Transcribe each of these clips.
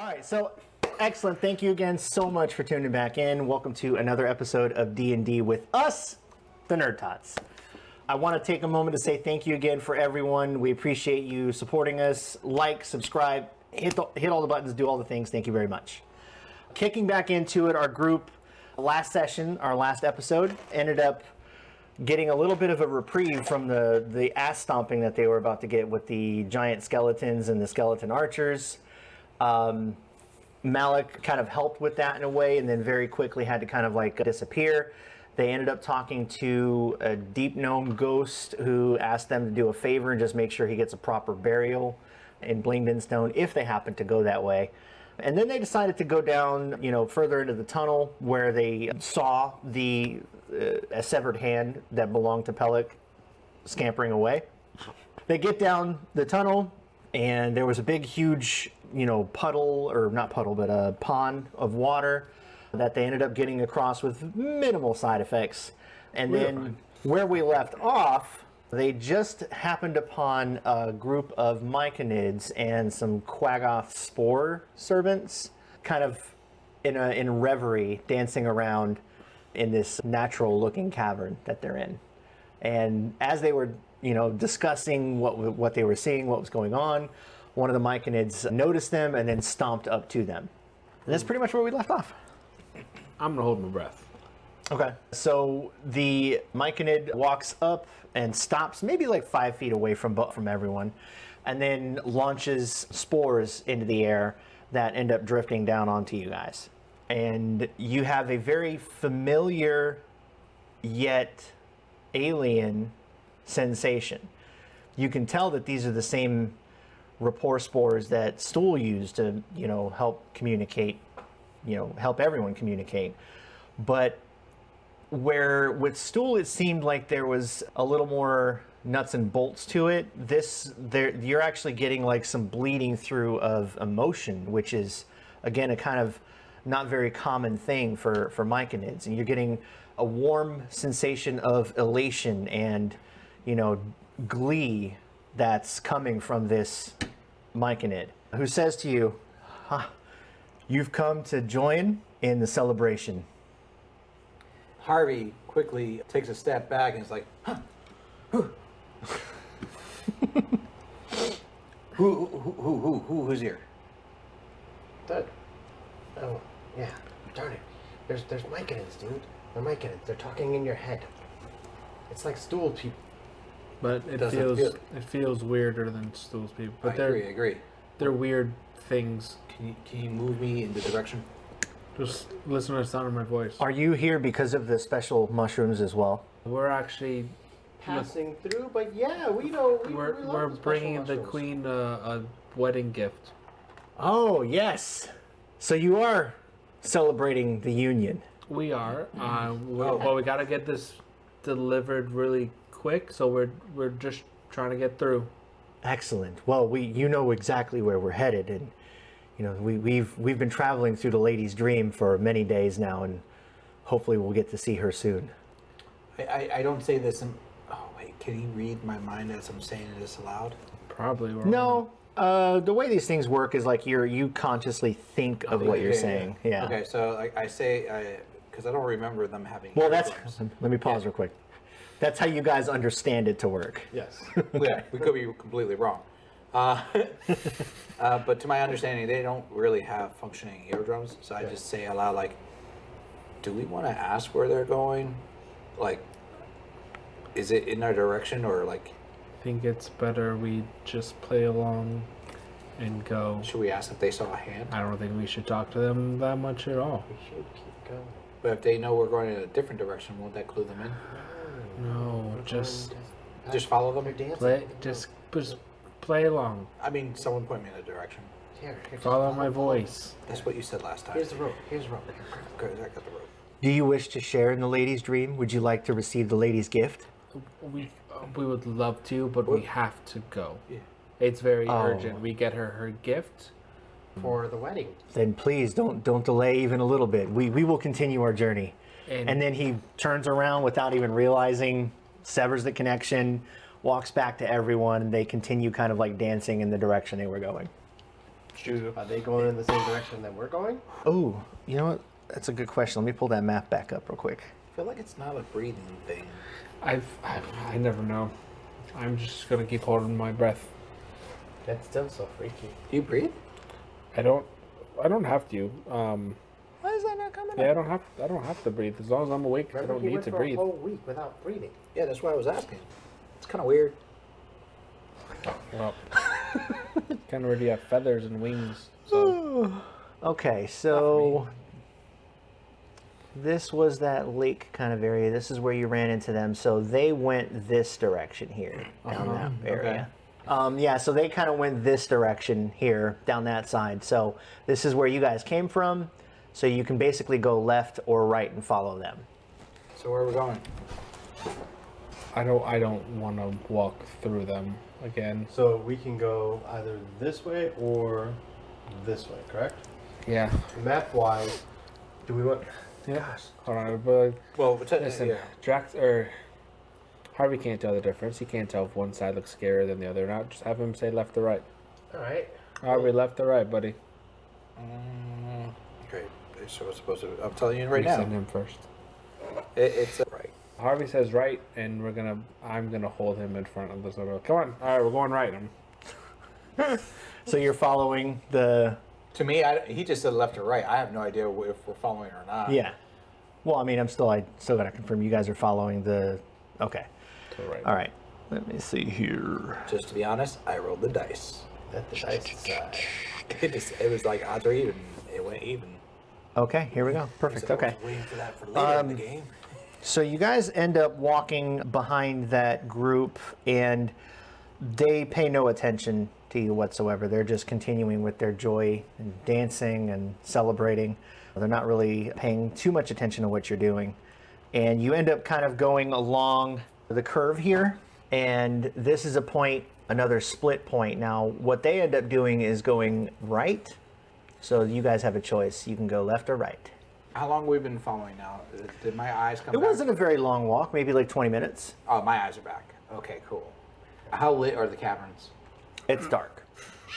right, so excellent. Thank you again so much for tuning back in. Welcome to another episode of D&D with us, the Nerd Tots. I want to take a moment to say thank you again for everyone. We appreciate you supporting us. Like, subscribe, hit all the buttons, do all the things. Thank you very much. Kicking back into it, our group last session, our last episode, ended up getting a little bit of a reprieve from the ass stomping that they were about to get with the giant skeletons and the skeleton archers. Malik kind of helped with that in a way, and then very quickly had to kind of like disappear. They ended up talking to a deep gnome ghost who asked them to do a favor and just make sure he gets a proper burial in Blingden Stone if they happen to go that way. And then they decided to go down, further into the tunnel where they saw a severed hand that belonged to Pellic scampering away. They get down the tunnel, and there was a big, huge, puddle, or not puddle, but a pond of water that they ended up getting across with minimal side effects. And then where we left off, they just happened upon a group of myconids and some Quaggoth spore servants kind of in reverie, dancing around in this natural looking cavern that they're in. And as they were, discussing what they were seeing, what was going on, one of the myconids noticed them and then stomped up to them. And that's pretty much where we left off. I'm gonna hold my breath. Okay. So the myconid walks up and stops maybe like 5 feet away from everyone, and then launches spores into the air that end up drifting down onto you guys. And you have a very familiar yet alien sensation. You can tell that these are the same rapport spores that Stool used to, help communicate, help everyone communicate. But where with Stool it seemed like there was a little more nuts and bolts to it, you're actually getting like some bleeding through of emotion, which is again a kind of not very common thing for myconids. And you're getting a warm sensation of elation and glee that's coming from this myconid, who says to you, you've come to join in the celebration. Harvey quickly takes a step back and is like, who's here? Dead. Oh, yeah. Darn it. There's myconids, dude. They're myconids. They're talking in your head. It's like stool people. But it feels weirder than Stool's people. But I agree. They're weird things. Can you move me in the direction? Just listen to the sound of my voice. Are you here because of the special mushrooms as well? We're actually passing through, but yeah, we know. We're bringing the queen a wedding gift. Oh yes, so you are celebrating the union. We are, but we gotta get this delivered really quick, so we're just trying to get through. Excellent. Well, you know exactly where we're headed, and we've been traveling through the lady's dream for many days now, and hopefully we'll get to see her soon. I don't say this. Oh wait, can he read my mind as I'm saying this aloud? Probably. No. The way these things work is like you consciously think of what you're saying. Yeah. Okay, so I say, because I don't remember them having. Well, let me pause real quick. That's how you guys understand it to work. Yes. Yeah, we could be completely wrong. But to my understanding, they don't really have functioning eardrums. So I just say aloud, like, do we want to ask where they're going? Like, is it in our direction or like? I think it's better we just play along and go. Should we ask if they saw a hand? I don't think we should talk to them that much at all. We should keep going. But if they know we're going in a different direction, won't that clue them in? No, just follow them. Just play along. I mean, someone point me in a direction. Here, follow my voice. That's what you said last time. Here's the rope. Here's the rope. Good, I got the rope. Do you wish to share in the lady's dream? Would you like to receive the lady's gift? We would love to, but we have to go. Yeah. It's very urgent. We get her gift for the wedding. Then please don't delay even a little bit. We will continue our journey. And then he turns around without even realizing, severs the connection, walks back to everyone, and they continue kind of like dancing in the direction they were going. Are they going in the same direction that we're going? Oh, you know what? That's a good question. Let me pull that map back up real quick. I feel like it's not a breathing thing. I never know. I'm just gonna keep holding my breath. That's still so freaky. Do you breathe? I don't have to. Why is that not coming Yeah, up? I don't have to breathe. As long as I'm awake, I Remember, don't he need went to for breathe. a whole week without breathing. Yeah, that's what I was asking. It's kind of weird. Well, kind of already have feathers and wings. So Okay, so this was that lake kind of area. This is where you ran into them. So they went this direction here, down that area. Yeah, so they kind of went this direction here, down that side. So this is where you guys came from. So you can basically go left or right and follow them. So where are we going? I don't want to walk through them again. So we can go either this way or this way, correct? Yeah. Map-wise, do we want... Yeah. Hold on, but Well, listen, yeah. Drax or Harvey can't tell the difference. He can't tell if one side looks scarier than the other. Not just have him say left or right. All right. Harvey, left or right, buddy. Okay, so it's supposed to. I'm telling you right You now. send him first. It's right. Harvey says right, and I'm gonna hold him in front of this little. Come on, all right, we're going right. So you're following the... To me, he just said left or right. I have no idea if we're following or not. Yeah. Well, I mean, I still got to confirm you guys are following the... Okay. To the right. All right. Let me see here. Just to be honest, I rolled the dice. Let the dice decide. It was like odds are even. It went even. Okay, here we go. Perfect. So I was Okay. waiting for that for later in the game. So you guys end up walking behind that group, and they pay no attention to you whatsoever. They're just continuing with their joy and dancing and celebrating. They're not really paying too much attention to what you're doing. And you end up kind of going along the curve here, and this is a point, another split point. Now, what they end up doing is going right. So you guys have a choice. You can go left or right. How long have we been following now? Did my eyes come It back? wasn't a very long walk, maybe like 20 minutes. Oh, my eyes are back. Okay, cool. How lit are the caverns? It's dark.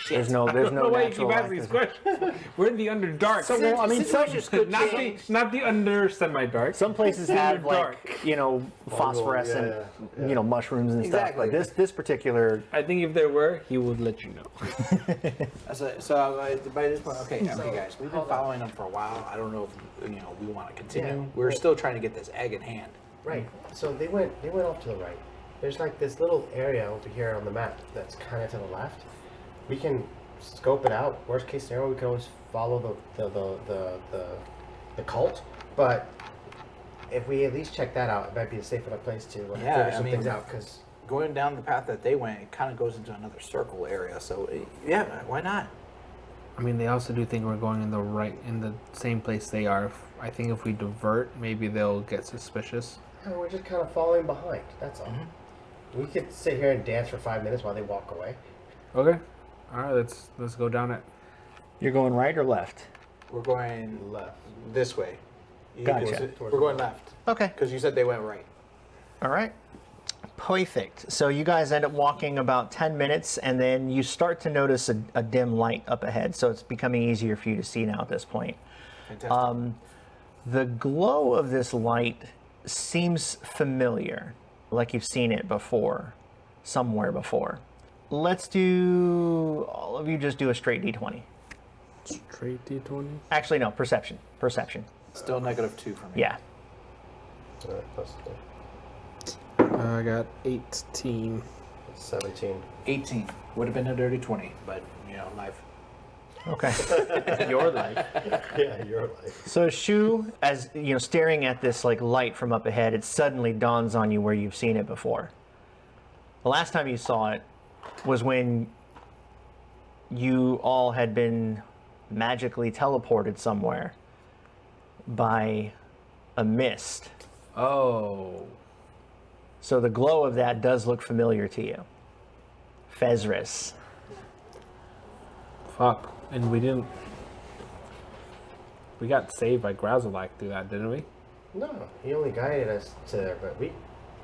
There's no I don't know why you natural keep light. asking these questions. We're in the underdark. Well, I mean, some, not the under semi-dark. some places have Dark. like, phosphorescent, yeah. Mushrooms and stuff. Exactly. Like this particular. I think if there were, he would let you know. So by this point, okay, guys, we've been following them for a while. I don't know if we want to continue. Yeah. We're still trying to get this egg in hand. Right. So they went off to the right. There's like this little area over here on the map that's kind of to the left. We can scope it out. Worst case scenario, we can always follow the cult. But if we at least check that out, it might be a safe enough place to figure some things out. Because going down the path that they went, it kind of goes into another circle area. So yeah, why not? I mean, they also do think we're going in the same place they are. I think if we divert, maybe they'll get suspicious. we're just kind of falling behind. That's all. We could sit here and dance for 5 minutes while they walk away. Okay. All right, let's go down it. You're going right or left? We're going Left. this way. Gotcha. We're going left Okay. because you said they went right. All right. Perfect. So you guys end up walking about 10 minutes, and then you start to notice a dim light up ahead. So it's becoming easier for you to see now at this point. Fantastic. The glow of this light seems familiar, like you've seen it before, somewhere before. Let's do, all of you just do a straight D20. Straight D20. Actually, no, perception. Perception. Still -2 for me. Yeah. Plus I got 18. 17. 18 would have been a dirty 20, but life. Okay. Your life. Yeah, you're like. So Shu, as staring at this like light from up ahead, it suddenly dawns on you where you've seen it before. The last time you saw it was when you all had been magically teleported somewhere by a mist. Oh. So the glow of that does look familiar to you. Fezris. Fuck. And we didn't. We got saved by Grazalak through that, didn't we? No, he only guided us to there, but we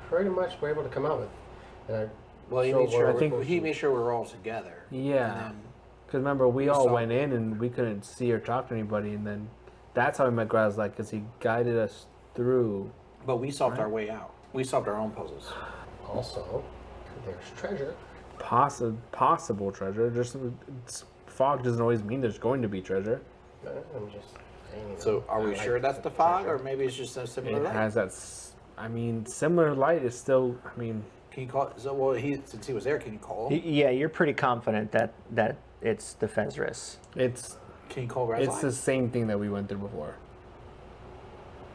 pretty much were able to come out with. And Well, he So made sure. we're I think supposed he to- made sure we were all together. Yeah. And then Because remember, we all saw- went in and we couldn't see or talk to anybody, and then that's how we met Grazlak, because he guided us through. But we solved our way out. We solved our own puzzles. Also, there's treasure. Possible treasure. Fog doesn't always mean there's going to be treasure. I'm just saying. So are we sure that's the fog, or maybe it's just a similar It light? has that. Similar light is still. Can you call? So well, since he was there, can you call? Yeah, you're pretty confident that it's the Fezris. Can you call It's the Grazlak? same thing that we went through before.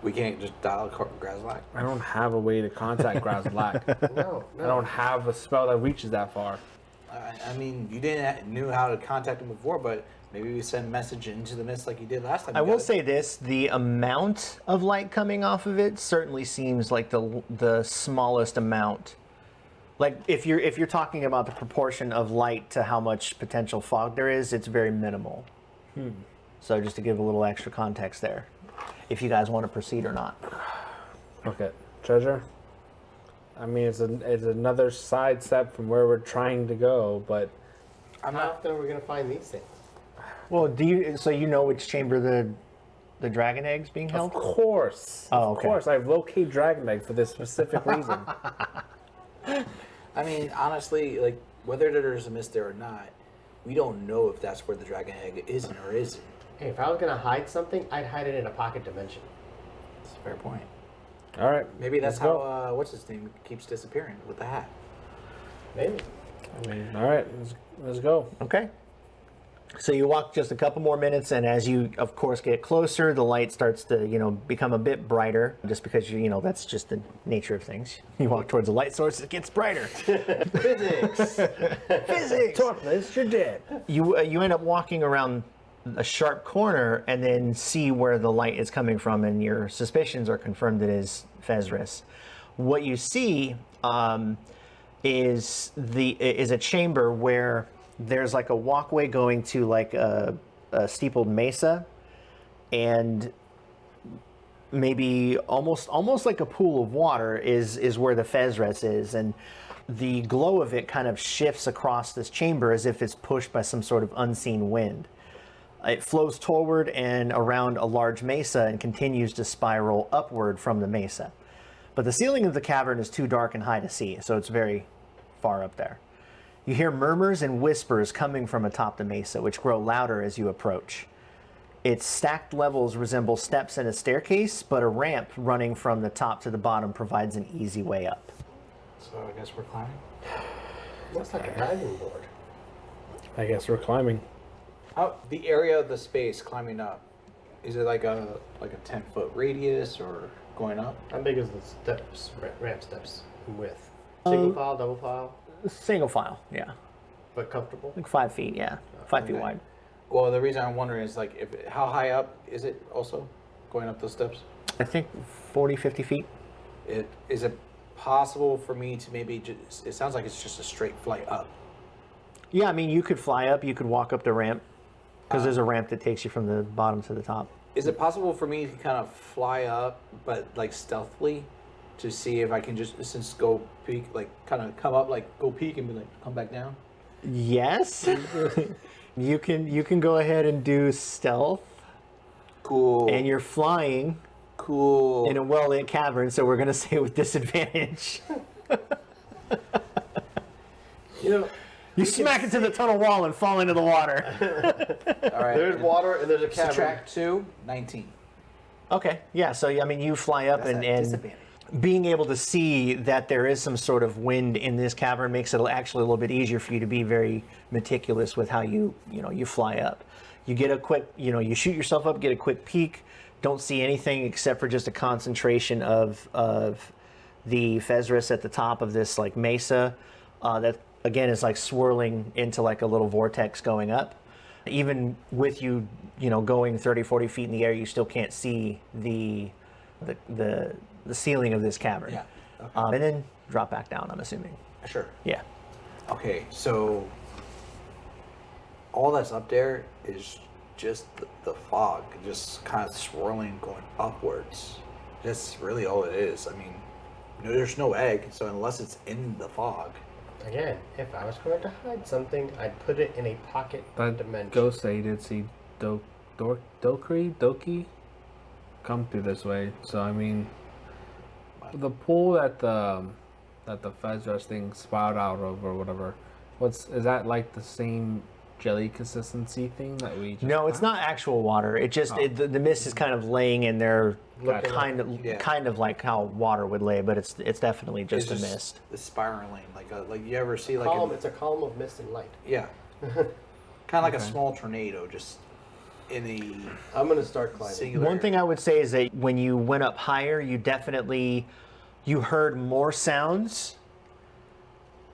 We can't just dial Grazlak. I don't have a way to contact Grazlak. No, I don't have a spell that reaches that far. I mean, you knew how to contact him before, but maybe we send a message into the mist like you did last time. I you will guys. say this: the amount of light coming off of it certainly seems like the smallest amount. Like if you're talking about the proportion of light to how much potential fog there is, it's very minimal. So just to give a little extra context there, if you guys want to proceed or not. Okay, treasure. I mean, it's another side step from where we're trying to go, but How often are we gonna find these things? Well, so you know which chamber the dragon eggs being of held? course, Oh, of okay. course, I've located Dragon Egg for this specific reason. I mean, honestly, like whether there's a mist there or not, we don't know if that's where the dragon egg is or isn't. Hey, if I was gonna hide something, I'd hide it in a pocket dimension. That's a fair point. All right, Maybe that's let's go. how what's his name keeps disappearing with the hat. Maybe. I mean, all right, let's go. Okay. So you walk just a couple more minutes, and as you, of course, get closer, the light starts to, become a bit brighter, just because that's just the nature of things. You walk towards a light source, it gets brighter. Physics. Physics. Topless, you're dead. You end up walking around a sharp corner, and then see where the light is coming from, and your suspicions are confirmed it is Fezris. What you see is a chamber where there's like a walkway going to like a steepled mesa, and maybe almost like a pool of water is where the Fezres is, and the glow of it kind of shifts across this chamber as if it's pushed by some sort of unseen wind. It flows toward and around a large mesa and continues to spiral upward from the mesa. But the ceiling of the cavern is too dark and high to see, so it's very far up there. You hear murmurs and whispers coming from atop the mesa, which grow louder as you approach. Its stacked levels resemble steps in a staircase, but a ramp running from the top to the bottom provides an easy way up. So I guess we're climbing. Looks like a diving board. I guess we're climbing. How the area of the space climbing up? Is it like a 10-foot radius or going up? How big is the steps, ramp steps in width? Single file, double file, Single file, yeah. but comfortable? Like 5 feet, yeah. 5 feet Okay. wide. Well, the reason I'm wondering is how high up is it also going up those steps? I think 40, 50 feet. Is it possible for me to maybe just? It sounds like it's just a straight flight up. Yeah, I mean, you could fly up, you could walk up the ramp, because there's a ramp that takes you from the bottom to the top. Is it possible for me to kind of fly up, but like stealthily, to see if I can just go peek, like kind of come up, like go peek and be like come back down? Yes. You can go ahead and do stealth, Cool. and you're flying cool. in a well-lit cavern, so we're gonna say with disadvantage. You smack into the tunnel wall and fall into the water. All right. There's water and there's a cavern. Subtract 2, 19. Okay, yeah, so I mean, you fly up That's a and disadvantage. being able to see that there is some sort of wind in this cavern makes it actually a little bit easier for you to be very meticulous with how you fly up. You get a quick, you shoot yourself up, get a quick peek, don't see anything except for just a concentration of the Fezris at the top of this like mesa that again is like swirling into like a little vortex going up. Even with you going 30, 40 feet in the air, you still can't see the ceiling of this cavern. Yeah. Okay. And then drop back down, I'm assuming. Sure. Yeah. Okay, so all that's up there is just the fog, just kind of swirling, going upwards. That's really all it is. I mean, there's no egg, so unless it's in the fog. Again, if I was going to hide something, I'd put it in a pocket That dimension. ghost say you did see Doki come through this way. So I mean, the pool that the Fez Rush thing spouted out of or whatever. Is that like the same jelly consistency thing that we just No, it's not actual water. It just the mist is kind of laying in there, Looking kind of like how water would lay, but it's definitely just a mist. It's spiraling, like you ever see like Column, it's a column of mist and light. yeah, kind of like a small tornado, just in a I'm gonna start climbing. singular. One thing I would say is that when you went up higher, you heard more sounds.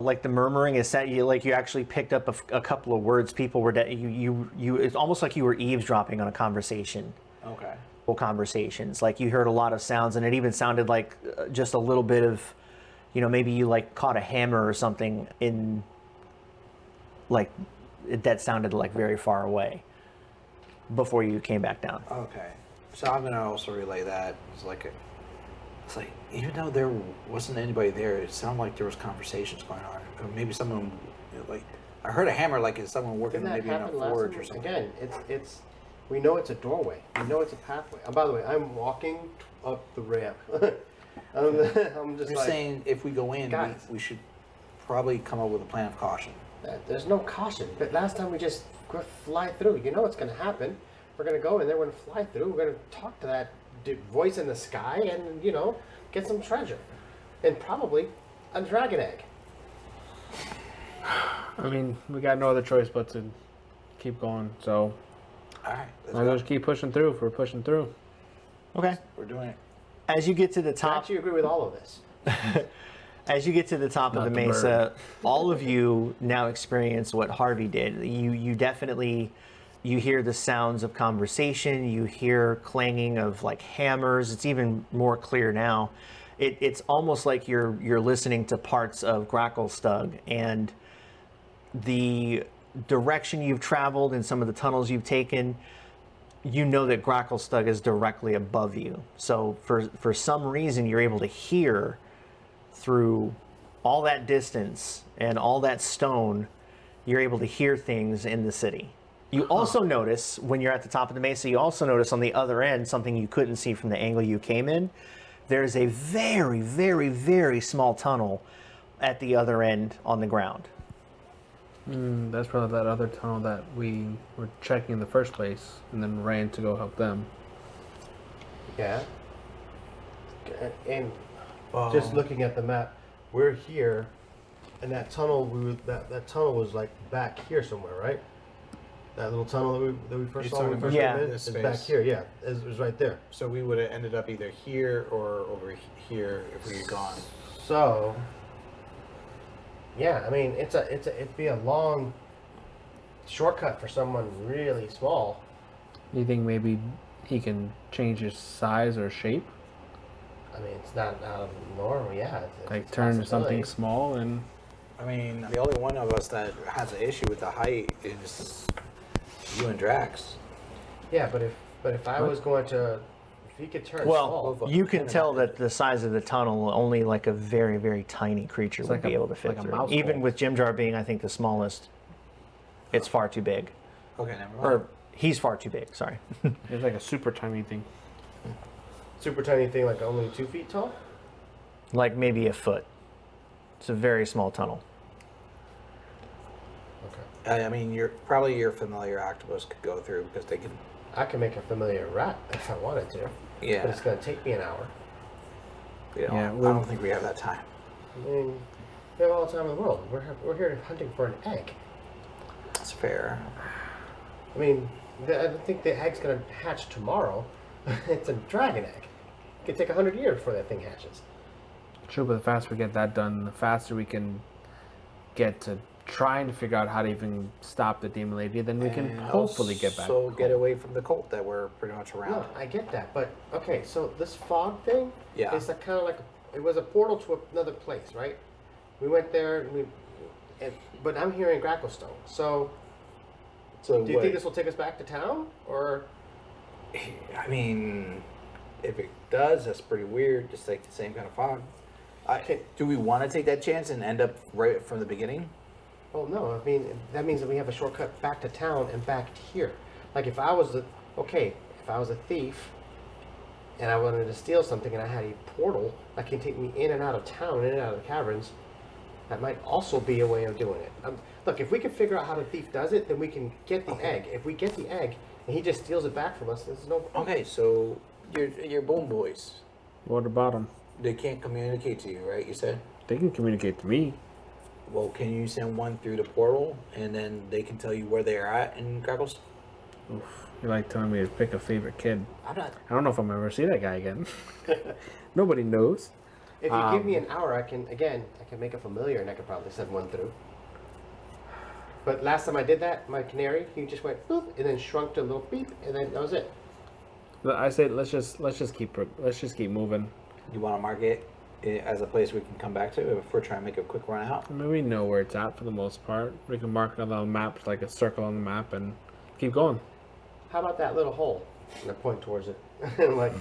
Like the murmuring is that you actually picked up a couple of words. People were it's almost like you were eavesdropping on a conversation. Okay. Conversations, like you heard a lot of sounds, and it even sounded like just a little bit of, maybe you like caught a hammer or something in, like, that sounded like very far away before you came back down. Okay. So I'm gonna also relay that. It's like even though there wasn't anybody there, it sounded like there was conversations going on. Or maybe someone like I heard a hammer, like it's someone working Didn't that maybe in a happen last forge time? or something. Again, it's we know it's a doorway. We know it's a pathway. And by the way, I'm walking up the ramp. I'm just You're like, saying if we go in, Guys. we should probably come up with a plan of caution. there's no caution. But last time we just fly through. You know what's going to happen. We're going to go in there. We're going to fly through. We're going to talk to that voice in the sky and, get some treasure. And probably a dragon egg. I mean, we got no other choice but to keep going. So All right, let's I'll go. just keep pushing through if we're pushing through. Okay. We're doing it. As you get to the I top, actually agree with all of this. As you get to the top of the Not the mesa, all of you now experience what Harvey did. You definitely, you hear the sounds of conversation. You hear clanging of like hammers. It's even more clear now. It's almost like you're listening to parts of Gracklestug, and the direction you've traveled and some of the tunnels you've taken. You know that Gracklestug is directly above you. So for some reason, you're able to hear through all that distance and all that stone, you're able to hear things in the city. You also notice, when you're at the top of the mesa, you also notice on the other end, something you couldn't see from the angle you came in. There's a very, very, very small tunnel at the other end on the ground. That's probably that other tunnel that we were checking in the first place and then ran to go help them. Yeah. And just looking at the map, we're here, and that tunnel that tunnel was like back here somewhere, right? That little tunnel that we first You're saw when we talking first about came in this is back space? here. Yeah, it was right there. So we would have ended up either here or over here if we had gone. So, yeah, I mean, it'd be a long shortcut for someone really small. You think maybe he can change his size or shape? I mean, it's not out of the norm. Yeah, Like it's a turn to possibility. something small and I mean, the only one of us that has an issue with the height is you and Drax. Yeah, but if I was going to, if he could turn Well, small, you can tell that the size of the tunnel, only like a very, very tiny creature would like be a- able to fit like a through. mouse Even hole. with Jim Jar being, I think, the smallest, it's far too big. Okay, never mind. Or he's far too big, sorry. it's like a super tiny thing. super tiny thing, like only 2 feet tall. Like maybe a foot. It's a very small tunnel. Okay. I mean, your familiar octopus could go through because they can. I can make a familiar rat if I wanted to, Yeah. but it's going to take me an hour. You know, Yeah, I we'll- don't think we have that time. I mean, we have all the time in the world. We're here hunting for an egg. That's fair. I mean, I don't think the egg's going to hatch tomorrow. It's a dragon egg. It could take 100 years before that thing hatches. True, but the faster we get that done, the faster we can get to trying to figure out how to even stop the demon lady. Then we can And hopefully get back. So get away from the cult that we're pretty much around. No, I get that, but okay. So this fog thing Yeah. is like kind of like it was a portal to another place, right? We went there, but I'm here in Gracklestone. So So do you think this will take us back to town, or I mean, if it does, that's pretty weird. Just like the same kind of fog. Do we want to take that chance and end up right from the beginning? Oh no, I mean that means that we have a shortcut back to town and back here. Like if I was if I was a thief and I wanted to steal something and I had a portal that can take me in and out of town, in and out of the caverns, that might also be a way of doing it. Look, if we can figure out how the thief does it, then we can get the egg. If we get the egg and he just steals it back from us, there's no problem. Okay, so your bone boys, What about them? they can't communicate to you, right? You said. They can communicate to me. Well, can you send one through the portal and then they can tell you where they're at in Crackles? Oof. You're like telling me to pick a favorite kid. I'm not. I don't know if I'm ever see that guy again. Nobody knows. If you give me an hour, I can make a familiar and I could probably send one through. But last time I did that, my canary, he just went boop and then shrunk to a little beep and then that was it. I say let's just keep moving. You want to mark it as a place we can come back to if we're trying to make a quick run out? I mean, we know where it's at for the most part. We can mark it on the map, like a circle on the map, and keep going. How about that little hole? And I point towards it. I'm like,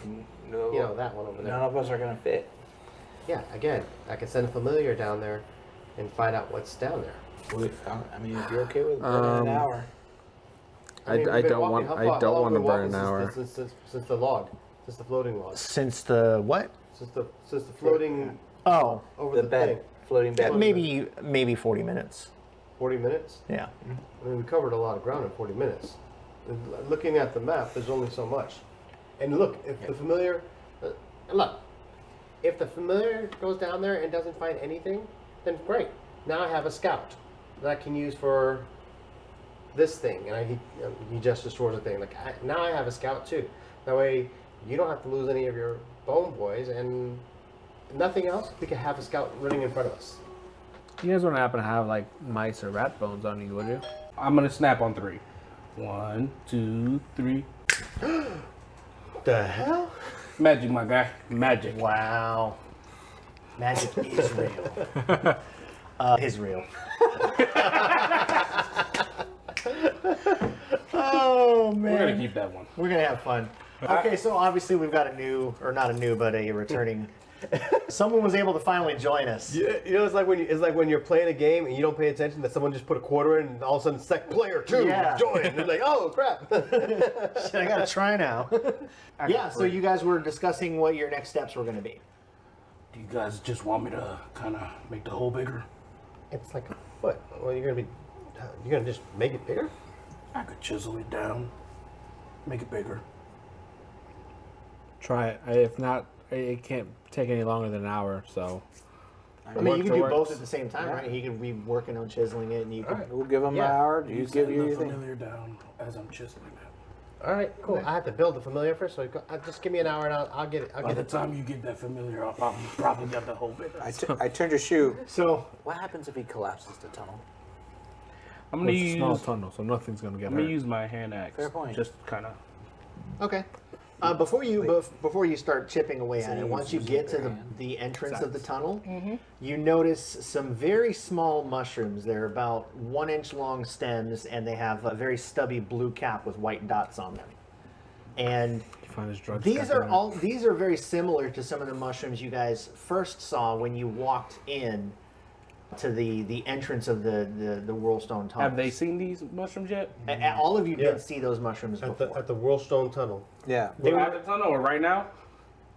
No. you know, that one over there. None of us are gonna fit. Yeah, again, I can send a familiar down there and find out what's down there. I mean, if you're okay with burning an hour. mean, we've I been don't walking- want. how far- I how don't long want to have we been burn an walking hour. since the floating log. Since the what? Since the floating Oh, over The the bed, thing. floating bed. maybe 40 minutes. 40 minutes? Yeah. I mean, we covered a lot of ground in 40 minutes. And looking at the map, there's only so much. And look, if the familiar, if the familiar goes down there and doesn't find anything, then great. Now I have a scout that I can use for this thing, and he gestures towards the thing. Now I have a scout too. That way, you don't have to lose any of your bone boys, and nothing else. We can have a scout running in front of us. You guys wouldn't happen to have like mice or rat bones on you, would you? I'm gonna snap on 3. 1, 2, 3. The hell? Magic, my guy. Magic. Wow. Magic is real. Is real. Oh man. We're gonna keep that one. We're gonna have fun. Okay, so obviously we've got a returning. Someone was able to finally join us. You know, it's like when you're playing a game and you don't pay attention that someone just put a quarter in, and all of a sudden, second player 2 Yeah. join. And they're like, oh crap. Shit, I gotta try now. Yeah, so you guys were discussing what your next steps were gonna be. Do you guys just want me to kind of make the hole bigger? It's like a foot. Well, you're gonna just make it bigger. I could chisel it down, make it bigger. Try it. If not, it can't take any longer than an hour. So I mean, you can do Works. both at the same time, right? He could be working on chiseling it, and you could. We'll give them Yeah. an hour. You give Setting you the your thing. familiar down as I'm chiseling it. All right, cool. I have to build the familiar first, so just give me an hour and I'll get it. I'll By get the it. time you get that familiar, I'll probably got the hole bigger. I turned your shoe. So What happens if he collapses the tunnel? I'm gonna it's a use. small tunnel, so nothing's gonna get I'm gonna hurt. use my hand axe. Fair point. Just kind of. okay. Before you start chipping away So at it, you once you use get to your hand. the entrance of the tunnel, you notice some very small mushrooms. They're about 1 inch long stems, and they have a very stubby blue cap with white dots on them. And You find his drugs. these are very similar to some of the mushrooms you guys first saw when you walked in to the entrance of the Whirlstone tunnel. Have they seen these mushrooms yet? All of you Yeah. did see those mushrooms before. At the Whirlstone Tunnel. Yeah. They At were- the tunnel or right now?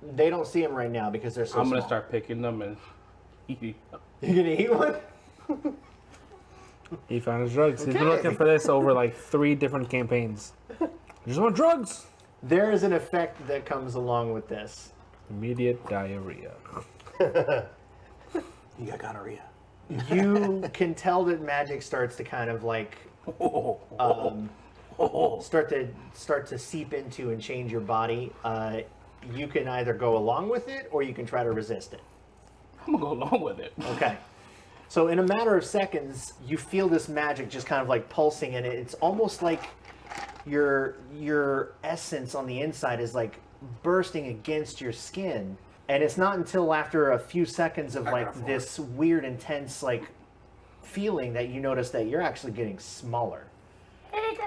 They don't see them right now because they're so I'm gonna small. start picking them and eating. You're gonna eat one? He found his drugs. He's been Okay. looking for this over like 3 different campaigns. You just want drugs. There is an effect that comes along with this. Immediate diarrhea. You got gonorrhea. You can tell that magic starts to kind of like start to seep into and change your body. You can either go along with it or you can try to resist it. I'm gonna go along with it. Okay. So in a matter of seconds, you feel this magic just kind of like pulsing in it. It's almost like your essence on the inside is like bursting against your skin. And it's not until after a few seconds of like this weird intense like feeling that you notice that you're actually getting smaller.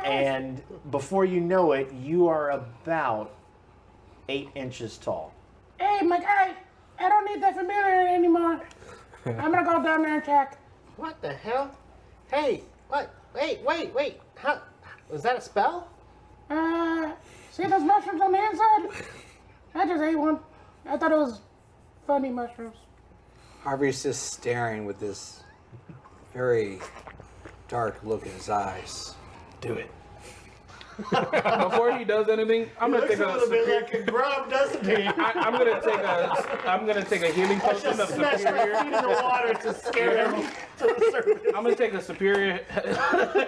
And before you know it, you are about 8 inches tall. Hey, my guy. I don't need that familiar anymore. I'm gonna go down there and check. What the hell? Hey, what? Wait. How? Was that a spell? See those mushrooms on the inside? I just ate one. I thought it was funny mushrooms. Harvey's just staring with this very dark look in his eyes. Do it. Before he does anything, I'm gonna take Looks a little bit like a grub, doesn't he? I'm gonna take a healing potion of Smash my superior. feet in the water to scare him to the surface. I'm gonna take a superior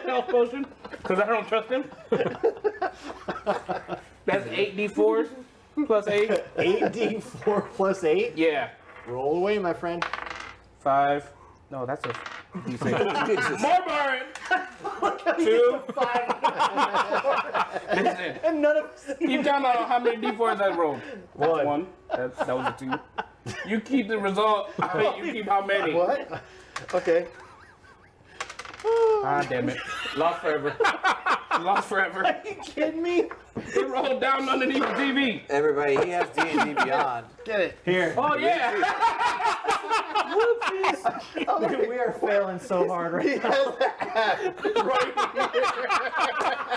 health potion because I don't trust him. That's 8d4s plus 8. 8d4 plus 8? Yeah. Roll away, my friend. 5. No, that's a d6. Jesus. More burn. 2. 5. Listen. And none of Keep count on how many d4s I rolled. That's One. 1. That was a 2. You keep the result. You keep how many? What? Okay. Ah, damn it. Lost forever. Lost forever. Are you kidding me? He rolled down underneath the TV. Everybody, he has D&D Beyond. Get it. Here. Oh, yeah. We are failing so hard right now.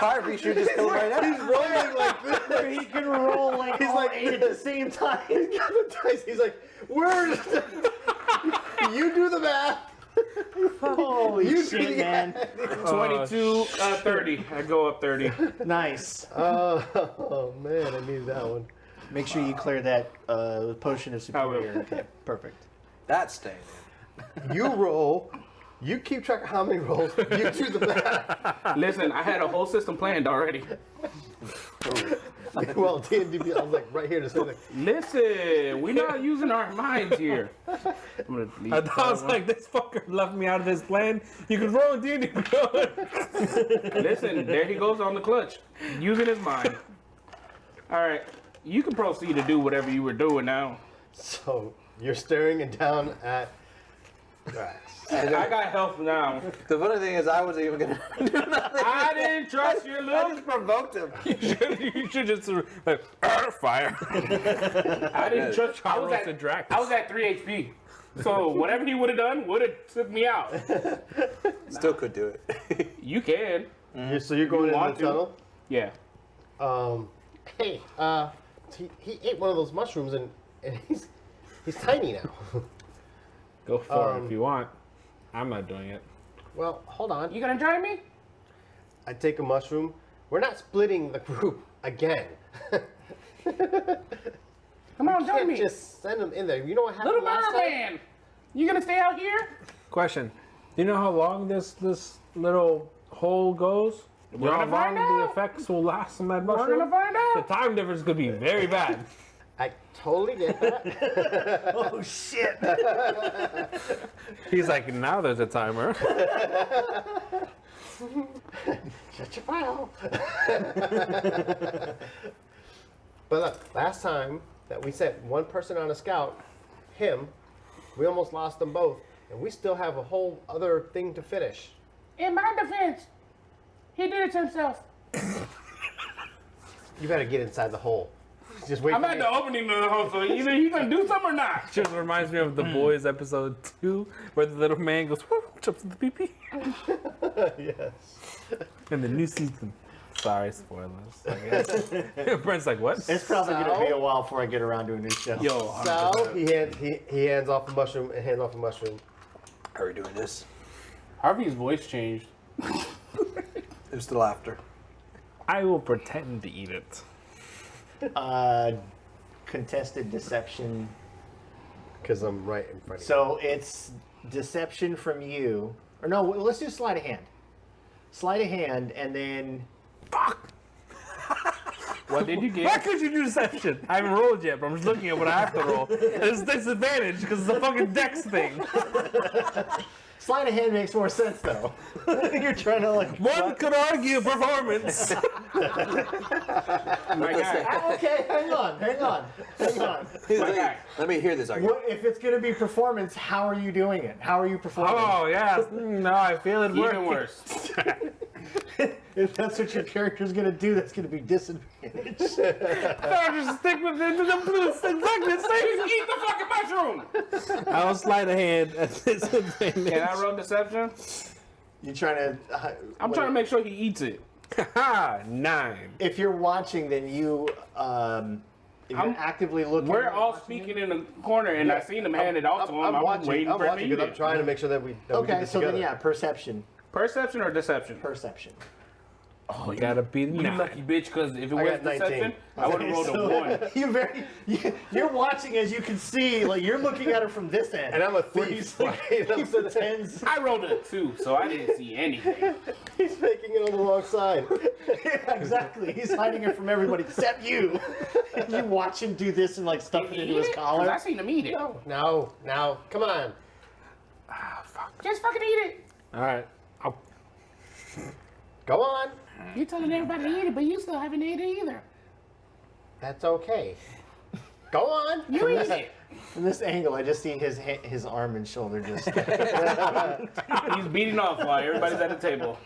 Harvey should just go right out. He's rolling like this. He can roll like He's all like 8 at the same time. He's got the dice. He's like, where's you do the math. Holy You do shit, the man. 22, 30. I go up 30. Nice. Oh man, I needed that one. Make sure you clear that potion of I will. superior. Okay, perfect. That's staying in. You roll. You keep track of how many rolls. You do the math. Listen, I had a whole system planned already. Well, D&D, I was like right here to say like, Listen, we're not using our minds here. I'm gonna leave. I was like, this fucker left me out of his plan. You can roll a D&D. Listen, there he goes on the clutch, using his mind. All right, you can proceed to do whatever you were doing now. so you're staring down at grass. I got help now. The funny thing is, I wasn't even gonna do nothing. I didn't trust your I look. just provoked him. You should just like, fire. I didn't trust. I was roasted dragon. I was at 3 HP. So whatever he would have done would have took me out. Still could do it. You can. So you're going into want the to. tunnel. Yeah. Hey, he ate one of those mushrooms and he's tiny now. Go for it if you want. I'm not doing it. Well, hold on. You gonna join me? I take a mushroom. We're not splitting the group again. Come on, join Can't me. just send them in there. You know what happened Little last time? merman. You gonna stay out here? Question. Do you know how long this little hole goes? Do you know how gonna long find the out. effects will last on that We're mushroom? gonna find The out. time difference could be very bad. I totally get that. Oh shit. He's like, now there's a timer. Shut your mouth. But look, last time that we sent one person on a scout, him, we almost lost them both, and we still have a whole other thing to finish. In my defense, he did it to himself. You gotta get inside the hole. Just wait I'm for at me. the opening of the hole, so either he's gonna do something or not. Just reminds me of The Boys episode 2, where the little man goes, whoop, jumps in the pee-pee. Yes. In the new season. Sorry, spoilers. I guess. Brent's like, what? It's probably going to be a while before I get around to a new show. Yo, So he hands off the mushroom and hands off the mushroom. Are we doing this? Harvey's voice changed. There's the laughter. I will pretend to eat it. Contested deception. Because I'm right in front of you. So it's deception from you. Or no, let's do sleight of hand. Sleight of hand, and then What did you Why get? could you do deception? I haven't rolled yet, but I'm just looking at what I have to roll. It's disadvantage because it's a fucking dex thing. sleight of hand makes more sense though. You're trying to like. One could argue performance. My guy. Okay, hang on. He's like, guy. let me hear this argument. What, if it's going to be performance, how are you doing it? How are you performing? Oh, yeah. No, I feel it Even working. worse. if that's what your character's gonna do, that's gonna be disadvantage. Just stick with exactly the same. Eat the fucking mushroom. I will slide a hand at this advantage. Can I roll deception? You trying to? I'm trying to make sure he eats it. Haha, 9. If you're watching, then you if you're actively looking. We're all speaking in the corner, and I seen him hand it off to him. I'm waiting for him to eat because I'm it. trying to make sure that we do Okay, this so together. then yeah, perception. Perception or deception? Perception. Oh, Gotta be the you 9. lucky bitch, because if it I was got 19. deception, I would have rolled a 1. You're watching, as you can see, like you're looking at her from this end, And I'm a where thief. he's like, he pretends I rolled a 2, so I didn't see anything. He's making it on the wrong side. yeah, exactly. He's hiding it from everybody except you. You watch him do this and like stuff it into his I collar. seen him eat it. No, come on. Just fucking eat it. Alright. Go on. You're telling everybody to eat it, but you still haven't eaten it either. That's okay. Go on. You eat it. From this angle, I just see his arm and shoulder just. He's beating off while everybody's at the table.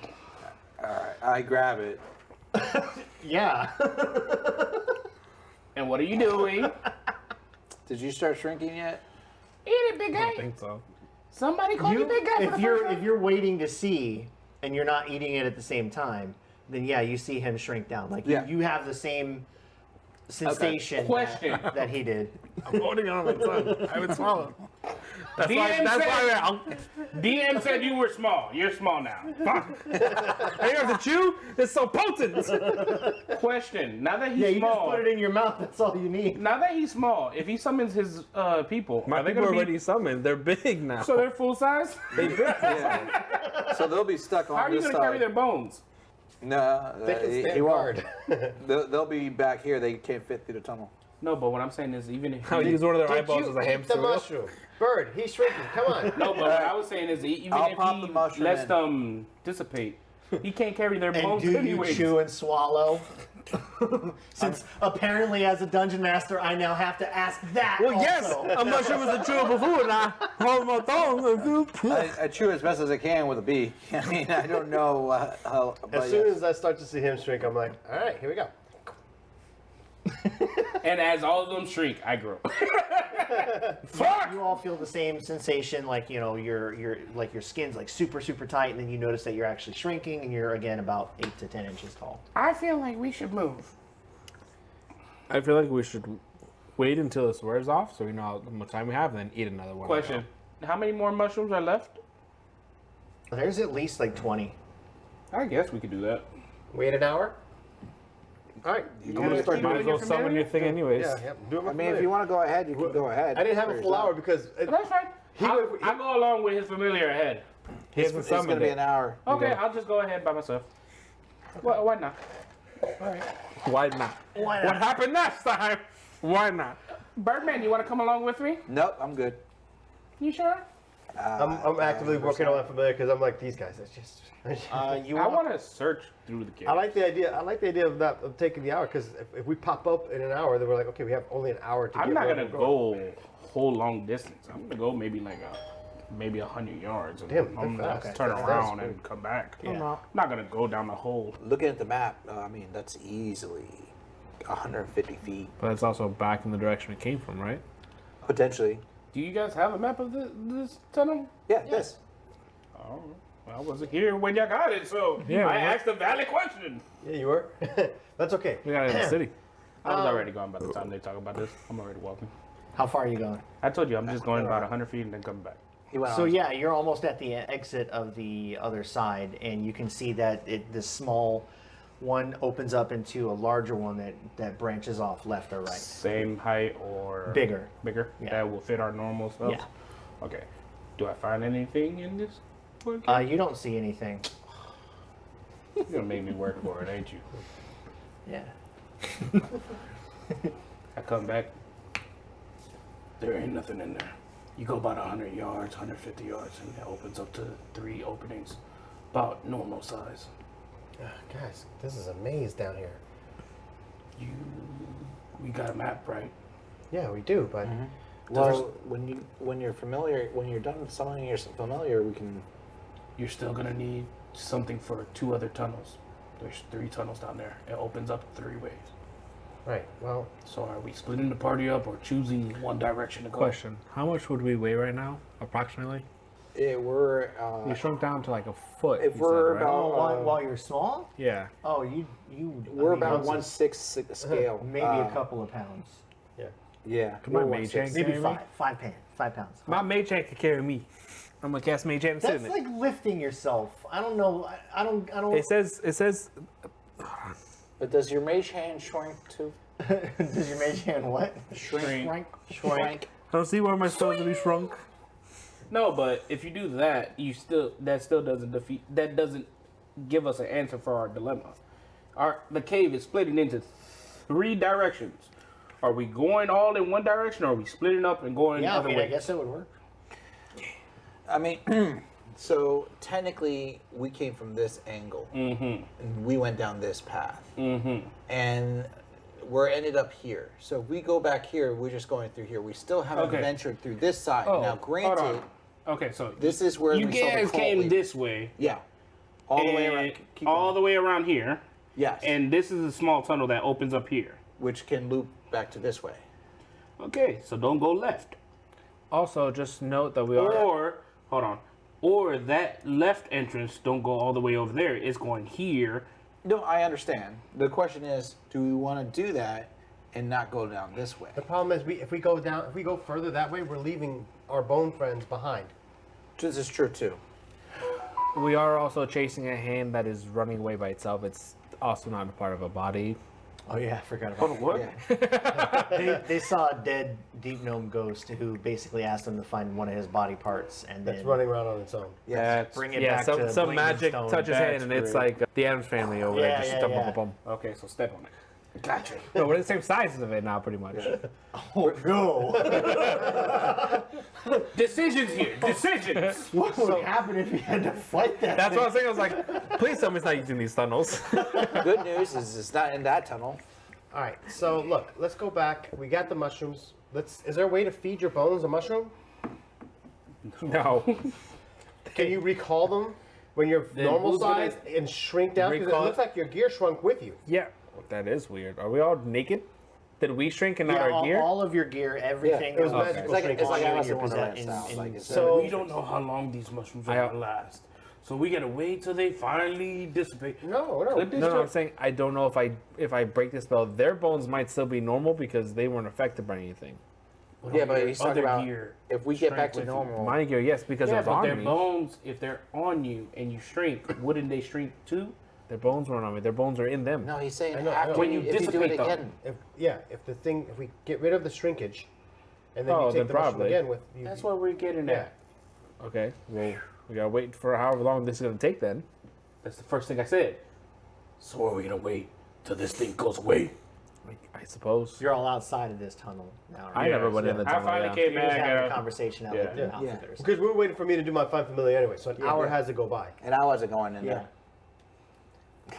All right, I grab it. yeah. And what are you doing? Did you start shrinking yet? Eat it, big I guy. think so. Somebody call you big guy for if the you're first if time. you're waiting to see and you're not eating it at the same time, then yeah, you see him shrink down. Like Yeah. you have the same sensation Question. that he did. I'm holding on to my tongue. I haven't swallowed. That's why. DM That's said- why. DM said you were small. You're small now. Fuck. I have to chew. It's so potent. Question. Now that he's Yeah, you just small, put it in your mouth. That's all you need. now that he's small, if he summons his people, My are they people gonna are be? already summoned. They're big now. So they're full size. they big. Yeah. So they'll be stuck on How are you this gonna side. carry their bones? No, They can he stand won't. guard. They'll be back here. They can't fit through the tunnel. No, but what I'm saying is, even if I'll use one of their Did eyeballs you as a eat hamster the wheel. mushroom? Bird, he's shrinking. Come on. no, but what I was saying is, even I'll if pop the he mushroom lets in. them dissipate, he can't carry their And bones do you anyways. chew and swallow? Since apparently, as a dungeon master, I now have to ask that. Well, yes, also. a mushroom is a chewable food, and I hold my tongue. I chew as best as I can with a bee. I mean, I don't know how. As But soon yes. as I start to see him shrink, I'm like, all right, here we go. And as all of them shrink, I grow. You all feel the same sensation, like your like your skin's like super tight, and then you notice that you're actually shrinking, and you're again about 8 to 10 inches tall. I feel like we should move. I feel like we should wait until this wears off, so we know how much time we have, and then eat another one. Question: how many more mushrooms are left? There's at least like 20. I guess we could do that. Wait an hour. All right. I'm gonna start. Might as well summon your thing, anyways. Yeah. Do it I mean, if you want to go ahead, you can go ahead. I didn't have for a full yourself. hour because That's fine. I'll go along with his familiar ahead. He hasn't It's going summoned to be it. an hour. Okay, I'll just go ahead by myself. Why not? Why not? What happened last time? Why not? Birdman, you want to come along with me? Nope, I'm good. You sure? I'm actively working on that familiar because I'm like these guys. It's just. You I want want to search through the cave. I like the idea. I like the idea of taking the hour because if we pop up in an hour, then we're like, okay, we have only an hour to. I'm get not where gonna we're going. go whole long distance. I'm gonna go maybe 100 yards. And Damn, I'm that's gonna fast. turn That's around good. and come back. Yeah. I'm not gonna go down the whole. Looking at the map, I mean, that's easily 150 feet. But it's also back in the direction it came from, right? Potentially. Do you guys have a map of this tunnel? Yeah, this. Oh, well, I wasn't here when y'all got it, so Yeah, I we were. asked a valid question. Yeah, you were. That's okay. We got it in the city. I was already gone by the time they talk about this. I'm already walking. How far are you going? I told you I'm just going about 100 feet and then coming back. He went So on. yeah, you're almost at the exit of the other side, and you can see that this small one opens up into a larger one that branches off left or right. Same height or Bigger. Bigger. Yeah. That will fit our normal stuff. Yeah. Okay. Do I find anything in this? You don't see anything. You're gonna make me work for it, ain't you? Yeah. I come back. There ain't nothing in there. You go about 100 yards, 150 yards, and it opens up to 3 openings, about normal size. Guys, this is a maze down here. We got a map, right? Yeah, we do, but Well, when you're familiar, when you're done summoning your familiar, we can. You're still gonna need something for 2 other tunnels. There's 3 tunnels down there. It opens up 3 ways. Right. Well, So are we splitting the party up or choosing one direction to go? Question: how much would we weigh right now, approximately? We're You shrunk down to like a foot. if you we're said, right? about- while you're small? Yeah. Oh, you. we're I mean, about ounces. 1/6 scale. Maybe a couple of pounds. Yeah. Come on, we're mage 1/6. hand. Maybe Carry me? 5 pounds. My mage hand can carry me. I'm gonna cast mage hand and sit That's in it. like lifting yourself. I don't know. I don't. It says. But does your mage hand shrink too? Does your mage hand what? Shrink. I don't see where my supposed to be shrunk. No, but if you do that, that still doesn't give us an answer for our dilemma. The cave is splitting into 3 directions. Are we going all in one direction, or are we splitting up and going Yeah, I other mean, I ways? guess that would work. I mean, so technically, we came from this angle, and we went down this path, and we're ended up here. So if we go back here, we're just going through here. We still haven't Okay. ventured through this side. Oh, Now, hold granted, on. Okay, so this is where you we saw the guys cult came lead. this way, Yeah, all the way around. and Keep all going. the way around here, Yes, and this is a small tunnel that opens up here. which can loop back to this way. Okay, so don't go left. Also, just note that we are. Or that left entrance don't go all the way over there. It's going here. No, I understand. The question is, do we want to do that and not go down this way? the problem is, if we go further that way, we're leaving our bone friends behind. This is true too. We are also chasing a hand that is running away by itself. It's also not a part of a body. Oh yeah, I forgot about What? that. They saw a dead deep gnome ghost who basically asked them to find one of his body parts and That's then running around on its own. Yes. bring it Yeah, back to some Blazing magic Stone. touches hand, and That's it's like the Adams family over there. Yeah, Just yeah, bum, yeah. bum, bum, bum. Okay, so step on it. Gotcha. No, we're the same size of it now, pretty much. Oh no! Decisions here. Decisions. What would happen if you had to fight that? That's thing? what I was saying. I was like, please tell me it's not using these tunnels. Good news is it's not in that tunnel. All right. So look, let's go back. We got the mushrooms. Is there a way to feed your bones a mushroom? No. Can you recall them when you're normal who's gonna size and shrink down? Because it recall- looks like your gear shrunk with you. Yeah, that is weird. Are we all naked? Did we shrink and not Yeah, our gear? all of your gear, everything. it was that magical It's like, shrink. it's like on you Alice in in your Wonderland possession. style. Like it's So- We don't know how long these mushrooms I- are gonna last. So we gotta wait till they finally dissipate. No. No, I'm saying I don't know if I break the spell, their bones might still be normal because they weren't affected by anything. yeah, but he's talking Other about gear if we get shrank back to with you. normal. My gear, yes, because it Yeah, was but on their me. bones, if they're on you and you shrink, wouldn't they shrink too? Their bones weren't on me. Their bones are in them. No, he's saying I know. after When you if you do it dissipate them. again. If we get rid of the shrinkage, and then Oh, you then take the mushroom probably. again with you. That's what we're getting Yeah. at. Okay, well, we gotta wait for however long this is gonna take then. That's the first thing I said. So are we gonna wait till this thing goes away? I suppose. You're all outside of this tunnel now. Right? I never went in the I tunnel. finally Yeah. came You're just having a back. conversation out Yeah. with the Yeah. outfitters. Because we were waiting for me to do my find familiar anyway, so an hour has to go by. And I wasn't going in Yeah. there.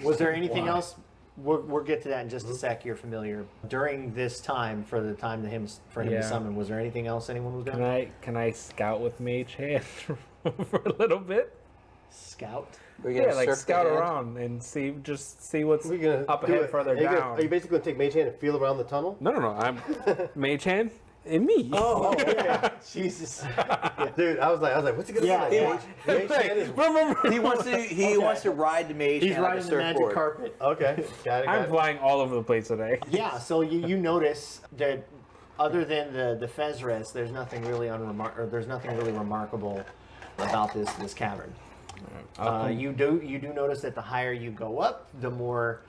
Was there anything else? We'll get to that in just a sec. You're familiar during this time for the time to him for him Yeah. to summon. Was there anything else anyone was doing? Can I scout with Mage Hand for a little bit? Scout. We're Yeah, gonna like surf the scout edge. around and see what's We're gonna up do ahead it. further Are you gonna- down. are you basically gonna take Mage Hand and feel around the tunnel? No, I'm Mage Hand and me. Oh, yeah. Jesus. Dude, I was like, what's he gonna Yeah, say? yeah. Mage Hand is He wants to ride the mage He's hand like a riding the magic surfboard. carpet. okay. Got it. I'm Got it. flying all over the place today. Yeah. So you notice that other than the Fezres, there's nothing really there's nothing really remarkable about this cavern. You do notice that the higher you go up, the more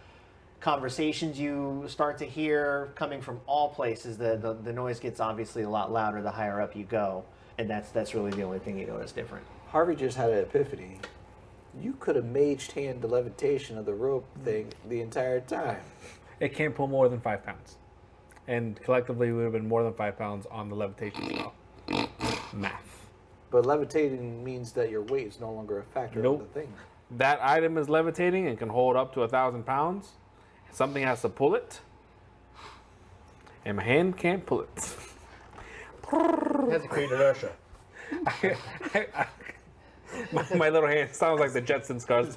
conversations you start to hear coming from all places. The noise gets obviously a lot louder the higher up you go, and that's really the only thing you notice different. Harvey just had an epiphany. You could have maged hand the levitation of the rope thing the entire time. It can't pull more than 5 pounds. And collectively, we would have been more than 5 pounds on the levitation spell. Math. But levitating means that your weight is no longer a factor Nope. of the thing. That item is levitating and can hold up to 1,000 pounds. Something has to pull it. And my hand can't pull it. It has to create inertia. My little hand sounds like the Jetsons cars.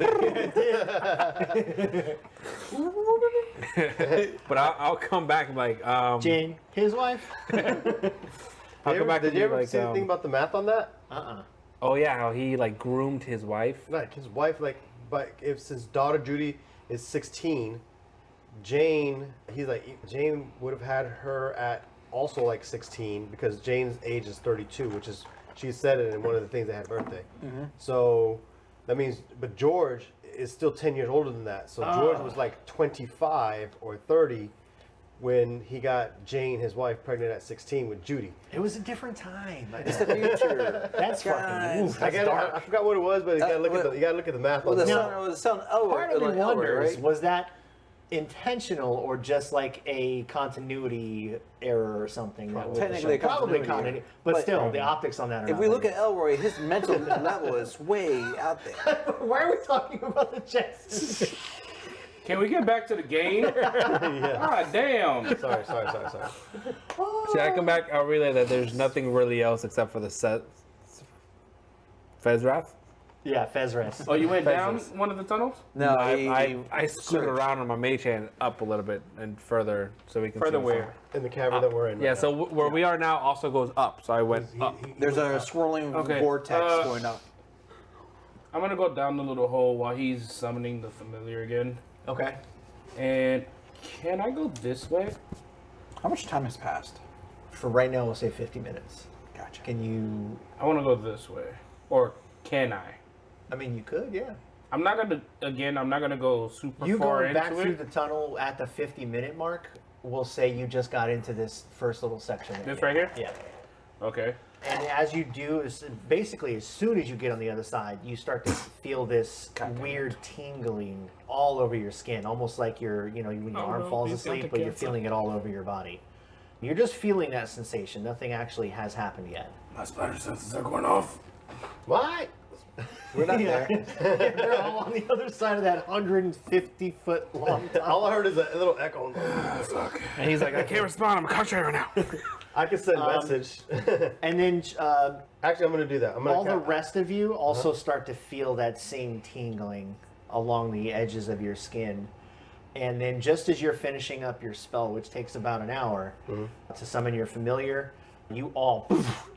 But I'll come back like Jane, his wife. I'll come back Did and you be ever like, see anything about the math on that? oh yeah, how he like groomed his wife. Like his wife, like, but if his daughter Judy is 16, Jane would have had her at also like 16 because Jane's age is 32, which is she said it in one of the things they had birthday. So that means, but George is still 10 years older than that. So George was like 25 or 30 when he got Jane, his wife, pregnant at 16 with Judy. It was a different time. It's the future. That's fucking. Guys. Oof, that's dark. I forgot what it was, but you gotta look at the math Well, on the that. son was son. Oh, Part of me like wonders, right? was that intentional or just like a continuity error or something? That was Technically a probably continuity continuity, error. but But- still, the optics on that are If not we look very at Elroy, his mental level is way out there. Why are we talking about the Jets? Can we get back to the game? God damn. Sorry. See, I come back, I'll relay that there's nothing really else except for the set. Fezrath? Yeah, Fezres. Oh, you went down Fezes. one of the tunnels? No, I scooted search. around on my mage hand up a little bit and further so we can Further see where? In the cavern that we're in. Yeah, right so where we are now also goes up. So I went up. There's a swirling Okay, vortex going up. I'm gonna go down the little hole while he's summoning the familiar again. Okay. And can I go this way? How much time has passed? For right now, we'll say 50 minutes. Gotcha. Can you? I want to go this way, or can I? I mean, you could, yeah. I'm not gonna go super You far going back into through it. the tunnel at the 50-minute mark, we'll say you just got into this first little section. This right here? Yeah. Okay. And as you do, basically as soon as you get on the other side, you start to feel this weird tingling all over your skin, almost like when your arm no, falls please don't asleep, but you're cancel. feeling it all over your body. You're just feeling that sensation. Nothing actually has happened yet. My spider senses are going off. What? We're not Yeah. there. They're all on the other side of that 150-foot long tunnel. All I heard is a little echo. And he's like, I can't respond. I'm concentrating right now. I can send a message. And then Actually, I'm gonna do that. I'm gonna all the rest of you also start to feel that same tingling along the edges of your skin. And then just as you're finishing up your spell, which takes about an hour to summon your familiar, you all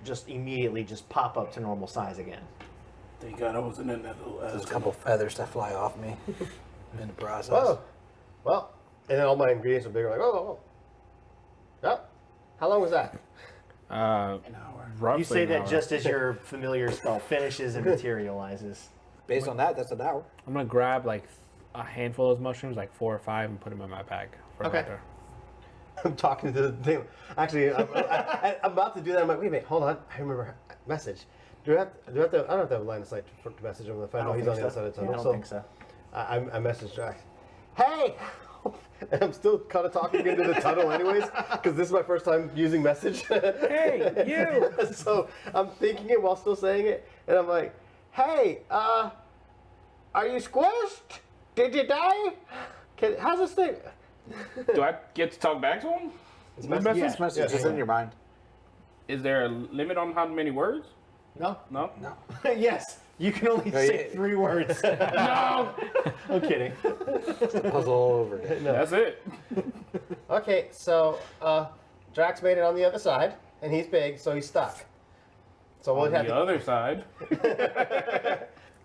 just immediately just pop up to normal size again. Thank God I wasn't in that little There's a couple feathers that fly off me in the process. Oh, well, and then all my ingredients are bigger. Like, oh. How long was that? Roughly You say an that hour. just as your familiar spell finishes and materializes. Based on that, that's an hour. I'm gonna grab like a handful of those mushrooms, like 4 or 5, and put them in my bag for Okay. later. I'm talking to the thing. Actually, I'm about to do that. I'm like, wait a minute, hold on. I remember a message. Do I have to? I don't have to have a line of sight to message him if I know he's on the other side of the tunnel. I don't think so. I messaged Jack. Hey! And I'm still kind of talking into the tunnel anyways, because this is my first time using message. Hey, you! So I'm thinking it while still saying it, and I'm like, hey, are you squished? Did you die? How's this thing? Do I get to talk back to him? It's This message is in your mind. Is there a limit on how many words? No? No. No. Yes. You can only say yeah. 3 words. No. I'm kidding. It's a puzzle all over again. That's it. Okay, so Drax made it on the other side, and he's big, so he's stuck. So we'll On have the to. other side.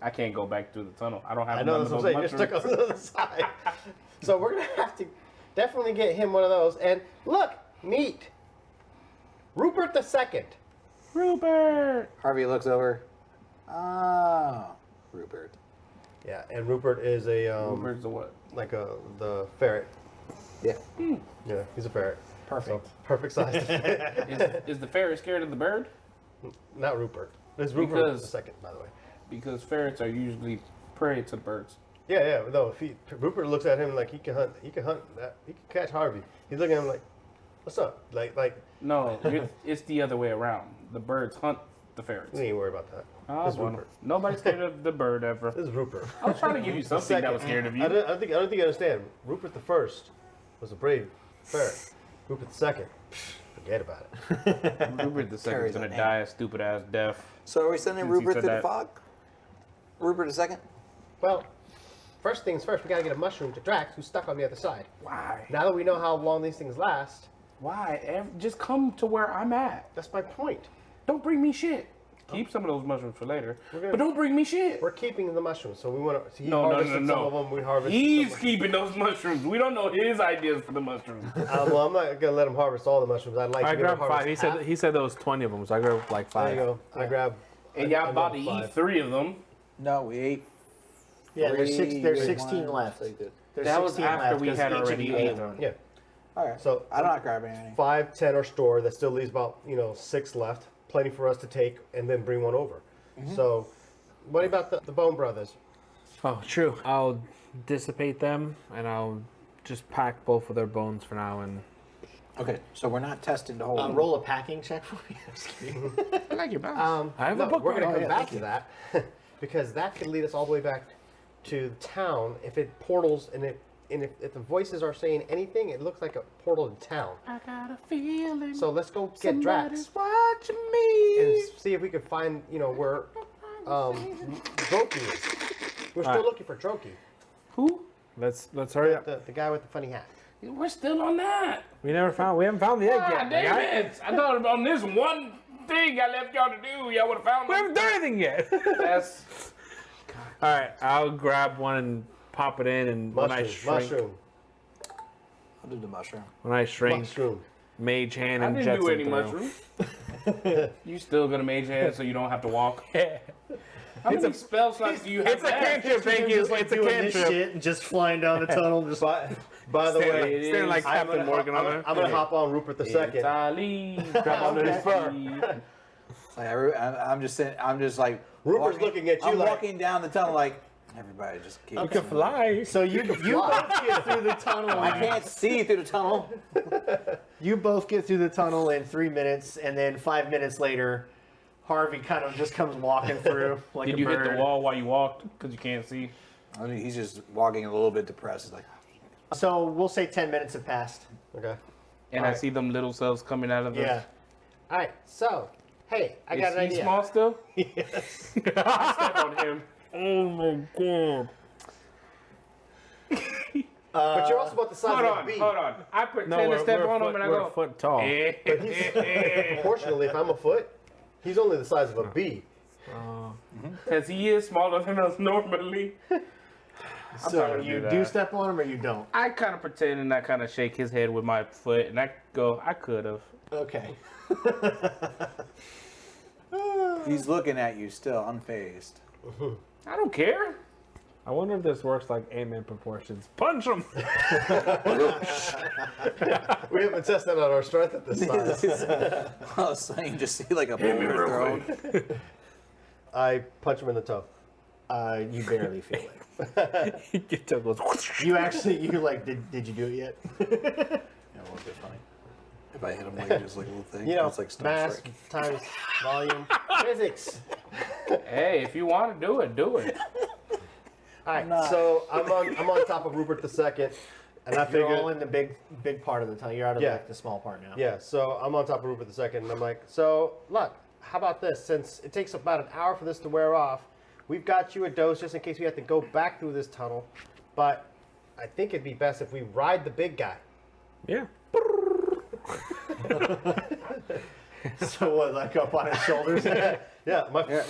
I can't go back through the tunnel. I don't have I know none that's of what I'm those saying. You're stuck mushrooms. on the other side. So we're gonna have to definitely get him one of those. And look, meet Rupert II. Rupert. Harvey looks over. Ah, Rupert. Yeah, and Rupert is a Rupert's the what? like the ferret. Yeah. Yeah, he's a ferret. Perfect. So, perfect size. to fit. Is the ferret scared of the bird? Not Rupert. It's Rupert Because- II, by the way. Because ferrets are usually prey to birds. Yeah. No, if Rupert looks at him like he can hunt. He can hunt. He can catch Harvey. He's looking at him like, "What's up?" Like No, it's the other way around. The birds hunt the ferrets. we ain't worry about that. Ah, This is well, Rupert. Nobody's scared of the bird ever. This is Rupert. I was trying to give you something that was scared of you. I don't think you understand. Rupert the First was a brave ferret. Rupert the Second, forget about it. Rupert the second's Carries gonna a name. die a stupid ass death. So are we sending Since you Rupert said to the that. fog? Rupert a second? Well, first things first, we gotta get a mushroom to Drax, who's stuck on the other side. Why? Now that we know how long these things last, Why? Just come to where I'm at. that's my point. Don't bring me shit. Keep some of those mushrooms for later, gonna- but don't bring me shit. We're keeping the mushrooms, so we want to. He No. harvested some of them. We harvested. He's some keeping those mushrooms. We don't know his ideas for the mushrooms. well, I'm not gonna let him harvest all the mushrooms. I'd like I to get him grabbed 5. He harvest said he said there was 20 of them, so I grabbed like 5. There you go. I grab. And y'all I about to grabbed eat 5. 3 of them. No, we ate. Yeah, there's 3, 16 1, left. so you did. There's That was 16 after left we 'cause had each of already you ate ate them. Yeah. All right. So I'm not grabbing any. 5, 10 are stored. That still leaves about 6 left. Plenty for us to take and then bring one over. So, what about the Bone Brothers? Oh, true. I'll dissipate them, and I'll just pack both of their bones for now. And Okay, so we're not testing the whole. Roll a packing check for me. I'm just kidding. I like your bounce. I have a No, book. we're going to Oh, come yeah, back to that because that could lead us all the way back to town if it portals and if the voices are saying anything, it looks like a portal to town. I got a feeling. So let's go get Drax somebody's watching me. and see if we can find where Droki is. We're still Alright. looking for Droki, Let's hurry up. the guy with the funny hat. We're still on that. We haven't found the egg God yet. damn guy. it! I thought on this one thing I left y'all to do, y'all would have found We it. haven't done anything yet. That's All right, I'll grab one and pop it in, and when I shrink, I'll do the mushroom. Mushroom. mage hand I and didn't do Jetson any throw. mushrooms. You still gonna mage hand so you don't have to walk? How many spell slots do you have? It's a cantrip, thank you. It's a Doing this cantrip. shit and just flying down the tunnel. Just By the way, It Standing like is. Captain Morgan on there. I'm gonna hop on Rupert II. It's Ali. Grab onto his fur. Like, I'm just saying. I'm just like. Rupert's looking at you I'm like- walking down the tunnel like. Everybody just keep. You can fly. so you both get through the tunnel. I can't see through the tunnel. You both get through the tunnel in 3 minutes, and then 5 minutes later, Harvey kind of just comes walking through like Did a you bird. hit the wall while you walked? Because you can't see. I mean, he's just walking a little bit depressed. He's like. So we'll say 10 minutes have passed. Okay. And I see them little cells coming out of the. Yeah. All right. So, hey, I got an Is he idea. small still? Yes. Step on him. Oh my god. But you're also about the size Hold of on, a bee. hold on. I pretend No, to step on him and I we're go. a foot tall. Proportionally, if I'm a foot, he's only the size of a bee. Because he is smaller than us normally. So gonna you do do that. step on him or you don't? I kind of pretend and I kind of shake his head with my foot and I go, I could have. Okay. He's looking at you still, unfazed. I don't care. I wonder if this works like Ant-Man proportions. Punch him! We haven't tested out our strength at this size. All of a sudden, you just see like a boulder thrown. I punch him in the toe. You barely feel it. Your toe goes. You actually, you like, did you do it yet? Yeah, won't be funny. If I hit him like just like a little thing, You know, it's like Star mass Trek. times volume, physics. Hey, if you want to do it, do it. All right, so I'm on top of Rupert II, and I You're all figured, in the big part of the tunnel. You're out of Yeah. like the small part now. yeah. So I'm on top of Rupert II, and I'm like, so look, how about this? Since it takes about an hour for this to wear off, we've got you a dose just in case we have to go back through this tunnel. But I think it'd be best if we ride the big guy. Yeah. So what, like up on his shoulders? Yeah,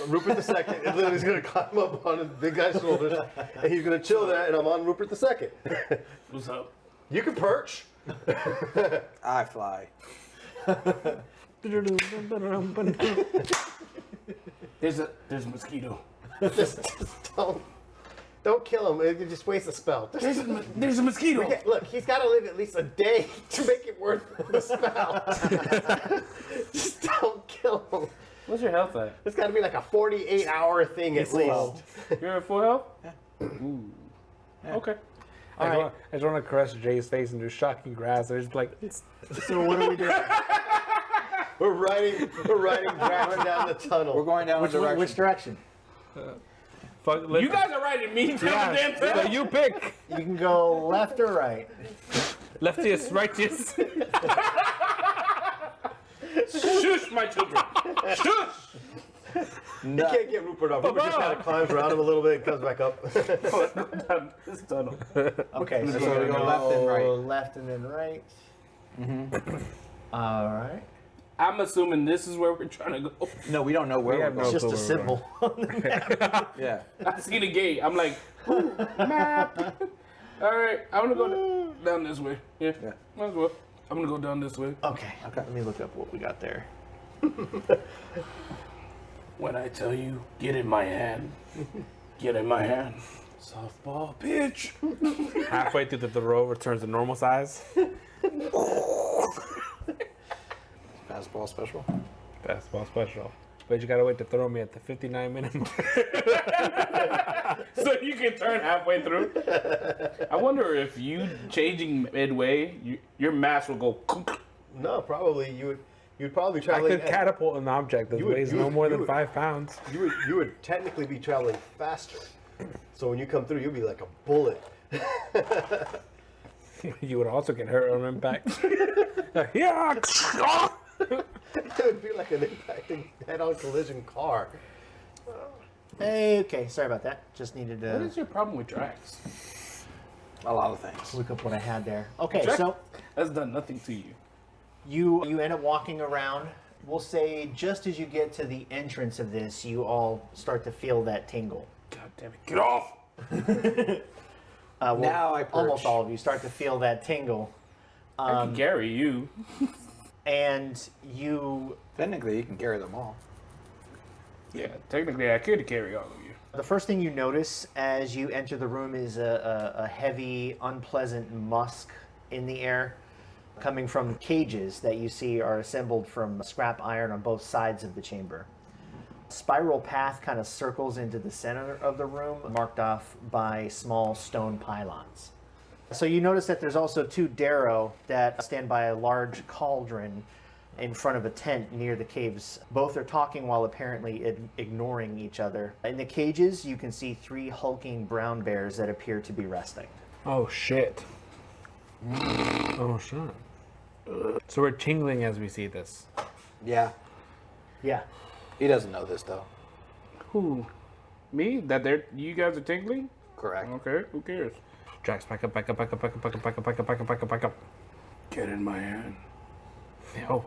Rupert II is literally going to climb up on the big guy's shoulders, and he's going to chill there, and I'm on Rupert II. What's up? You can perch. I fly. There's a mosquito. just don't kill him. It just wastes a spell. There's a mosquito. Look, he's got to live at least a day to make it worth the spell. Just don't kill him. What's your health at? It's got to be like a 48-hour thing at least. You're at full health? Ooh. Okay. I just want to caress Jay's face and do shocking grasp. They're just like, So what do we do? We're riding Dragon down the tunnel. We're going down Which the direction. which direction? fuck. You guys are writing me down Yeah, the damn so thing. you pick. You can go left or right. Leftiest, righteous. Shush, my children. Shush. You can't get Rupert up. Rupert just kind of climbs around him a little bit and comes back up. Down this tunnel. Okay, so So you're we gonna go left and right. left and then right. All right. I'm assuming this is where we're trying to go. No, we don't know where We we're have going. It's no just a clue where we're symbol. Yeah. I see the gate. I'm like, ooh, map. All right, I'm gonna go down this way. Yeah, might as well. I'm gonna go down this way. Okay. Let me look up what we got there. When I tell you, get in my hand. Get in my hand. Softball pitch. Halfway through the throw, returns to normal size. Fastball special. Basketball special. But you gotta wait to throw me at the 59-minute mark. So you can turn halfway through. I wonder if you changing midway, your mass will go. No, probably you'd probably be I traveling. could catapult an object that You would- weighs you no would- more you than would- 5 pounds. You would technically be traveling faster. So when you come through, you'll be like a bullet. You would also get hurt on impact. Yeah. It would be like an impacting head-on collision car. Hey, okay, sorry about that. Just needed What to is your problem with tracks? A lot of things. look up what I had there. Okay, Track- so That's done nothing to you. you end up walking around. We'll say just as you get to the entrance of this, you all start to feel that tingle. God damn it! Get off! Well, Now I perch. almost all of you start to feel that tingle, I can carry you. and you. Technically, you can carry them all. Yeah, technically I could carry all of you. The first thing you notice as you enter the room is a heavy, unpleasant musk in the air, coming from cages that you see are assembled from scrap iron on both sides of the chamber. Spiral path kind of circles into the center of the room, marked off by small stone pylons. So you notice that there's also 2 Darrow that stand by a large cauldron in front of a tent near the caves. Both are talking while apparently ignoring each other. In the cages, you can see 3 hulking brown bears that appear to be resting. Oh shit. Oh shit. So we're tingling as we see this. Yeah. Yeah. He doesn't know this though. Who? Me? You guys are tingling? Correct. Okay, who cares? Drax, back up, back up, back up, back up, back up, back up, back up, back up, back up, back up. Get in my hand. Oh.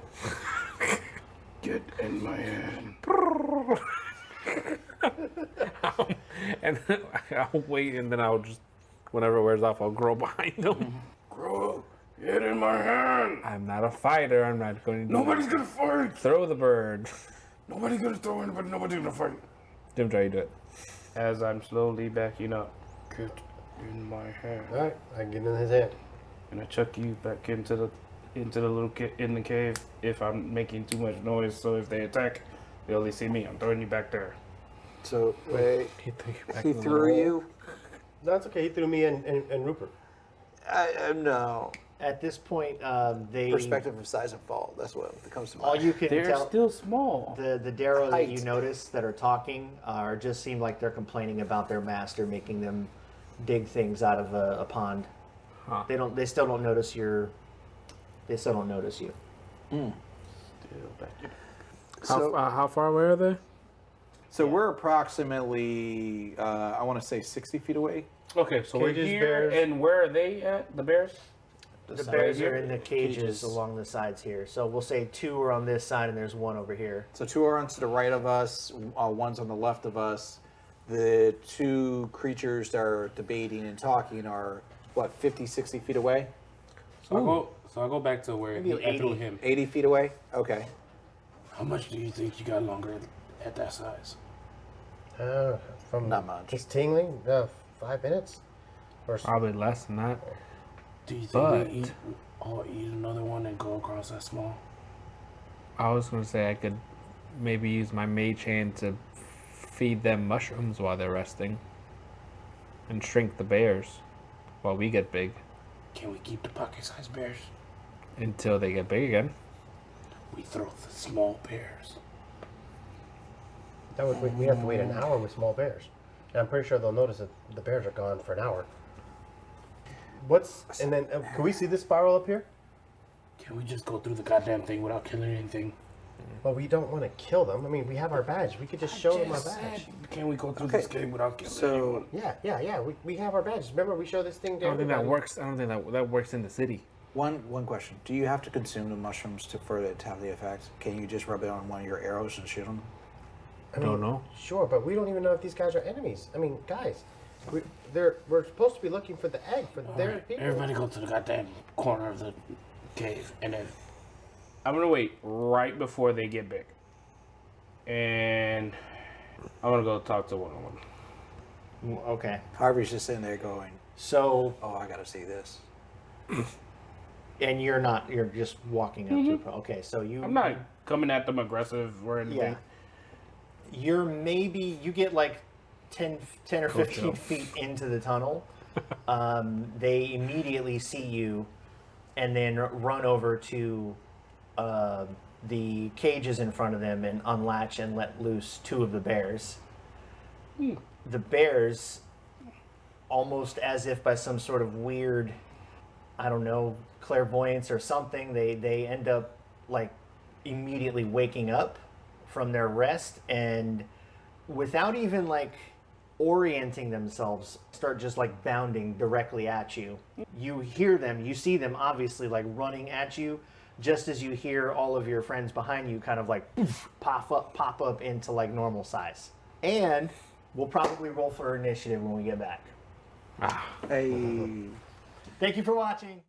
Get in my hand. And then I'll wait, and then I'll just, whenever it wears off, I'll grow behind them. Grow. Get in my hand. I'm not a fighter. I'm not going to. Nobody's gonna fight. Throw the bird. Nobody's gonna throw anybody. Nobody's gonna fight. Jim, try to do it. As I'm slowly backing up. Get in my hand. All right, I get in his hand. And I chuck you back into the little in the cave if I'm making too much noise. So if they attack, they only see me. I'm throwing you back there. So wait, He threw you back he in the threw hole. you. No, it's okay. He threw me and Rupert. I no. At this point, they Perspective of size and fall. That's what comes to mind. all you can They're tell. still small. The Darrow that you Height. notice that are talking are just seem like they're complaining about their master making them dig things out of a pond. Huh. They still don't notice you. Still back. How far away are they? So we're approximately, I want to say 60 feet away. Okay, so we're Cages, here, bears. and where are they at? The bears? The side bears here? are in the cages, Cages. along the sides here. So we'll say 2 are on this side and there's 1 over here. So 2 are on to the right of us, one's on the left of us. The 2 creatures that are debating and talking are, what, 50, 60 feet away? So I go back to where Maybe I threw 80. him. 80 feet away? Okay. How much do you think you got longer at that size? From Not much. just tingling, 5 minutes. Or Probably less than that. Do you think But- we all eat another one and go across that small? I was going to say I could maybe use my mage hand to feed them mushrooms while they're resting. And shrink the bears while we get big. Can we keep the pocket-sized bears? Until they get big again. We throw the small bears. that would we have to wait an hour with small bears. And I'm pretty sure they'll notice that the bears are gone for an hour. And then can we see this spiral up here? Can we just go through the goddamn thing without killing anything? Well, we don't want to kill them. I mean, we have our badge. We could just show them our badge. Can we go through Okay. this game without killing So Yeah. We have our badge. Remember, we show this thing to I don't think that everybody. works. I don't think that works in the city. one question: do you have to consume the mushrooms for it to have the effect? Can you just rub it on one of your arrows and shoot them? I mean, Don't know. Sure, but we don't even know if these guys are enemies. I mean, guys, we're supposed to be looking for the egg for their people. Everybody go to the goddamn corner of the cave, and then I'm gonna wait right before they get big, and I'm gonna go talk to one of them. Okay. Harvey's just sitting there going, So, "Oh, I gotta see this." and you're just walking up to it. Okay, so you. I'm not coming at them aggressive or anything. Yeah. You get like 10 or 15 feet into the tunnel. They immediately see you and then run over to the cages in front of them and unlatch and let loose 2 of the bears. The bears, almost as if by some sort of weird, I don't know, clairvoyance or something, they end up like immediately waking up from their rest, and without even like orienting themselves, start just like bounding directly at you. You hear them, you see them obviously like running at you, just as you hear all of your friends behind you kind of like poof, pop up into like normal size. And we'll probably roll for initiative when we get back. Hey. Thank you for watching.